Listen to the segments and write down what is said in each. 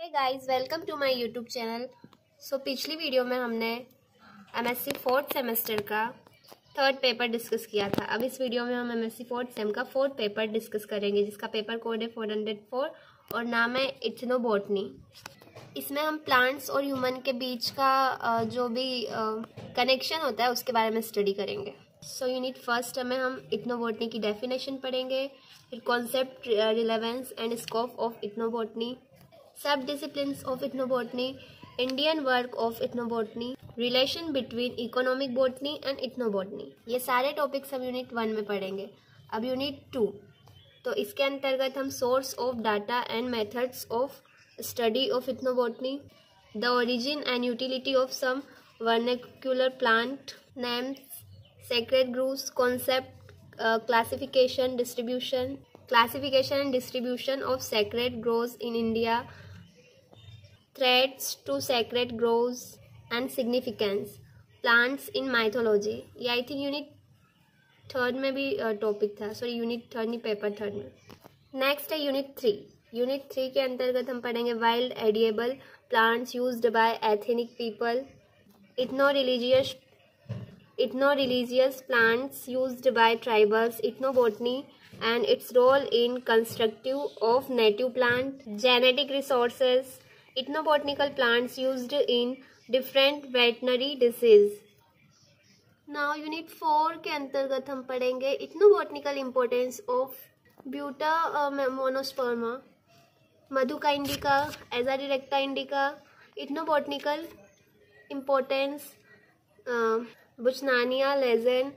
Hey guys, welcome to my YouTube channel. पिछली video में हमने एमएससी फोर्थ सेमेस्टर का थर्ड पेपर डिस्कस किया था। अब इस वीडियो में हम एमएससी फोर्थ सेम का फोर्थ पेपर डिस्कस करेंगे, जिसका पेपर कोड है 404 और नाम है इथनोबॉटनी। इसमें हम प्लांट्स और ह्यूमन के बीच का जो भी कनेक्शन होता है उसके बारे में स्टडी करेंगे। यूनिट फर्स्ट में हम इथनोबॉटनी की डेफिनेशन पढ़ेंगे, फिर concept, relevance and scope of ethnobotany, sub disciplines of ethnobotany, Indian work of ethnobotany, relation between economic botany and ethnobotany. ये सारे टॉपिक्स हम यूनिट 1 में पढ़ेंगे। अब यूनिट 2, तो इसके अंतर्गत हम source of data and methods of study of ethnobotany, the origin and utility of some vernacular plant names, sacred groves concept, classification and distribution of sacred groves in India, threats to sacred groves and significance, plants in mythology। ये I think unit third में भी topic था, sorry unit third नहीं, paper third में। Next है unit 3। Unit 3 के अंतर्गत हम पढ़ेंगे wild edible plants used by ethnic people, ethno-religious plants used by tribals, ethnobotany and its role in constructive of native plant, genetic resources, ethnobotanical plants used in different veterinary disease। Now unit 4 के अंतर्गत हम पढ़ेंगे ethnobotanical importance of Buta monosperma, Maduka indica, Azadirachta directa indica, ethnobotanical importance, buchanania lanzan,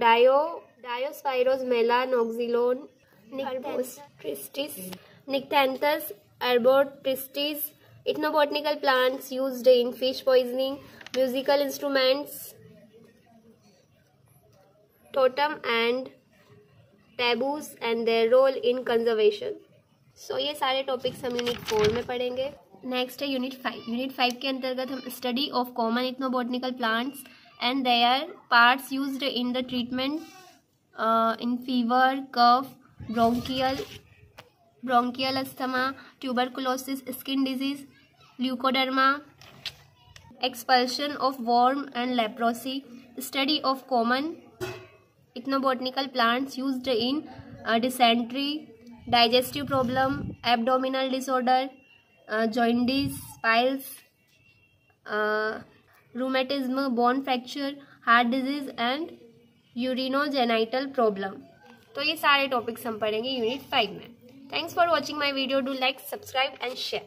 diospyros melanoxylon, nyctanthes arbortristis, ethnobotanical plants used in fish poisoning, musical instruments, totem and taboos and their role in conservation. ये सारे topics हम unit 4 में पढ़ेंगे। Next है unit 5। Unit 5 के अंतर्गत हम study of common ethnobotanical plants and their parts used in the treatment in fever, cough, bronchial asthma, tuberculosis, skin disease, leukoderma, expulsion of worm and leprosy, study of common ethnobotanical plants used in dysentery, digestive problem, abdominal disorder, jaundice, piles, rheumatism, bone fracture, heart disease and urinogenital problem। ये सारे topics हम पढ़ेंगे unit 5 में। Thanks for watching my video. Do like, subscribe and share.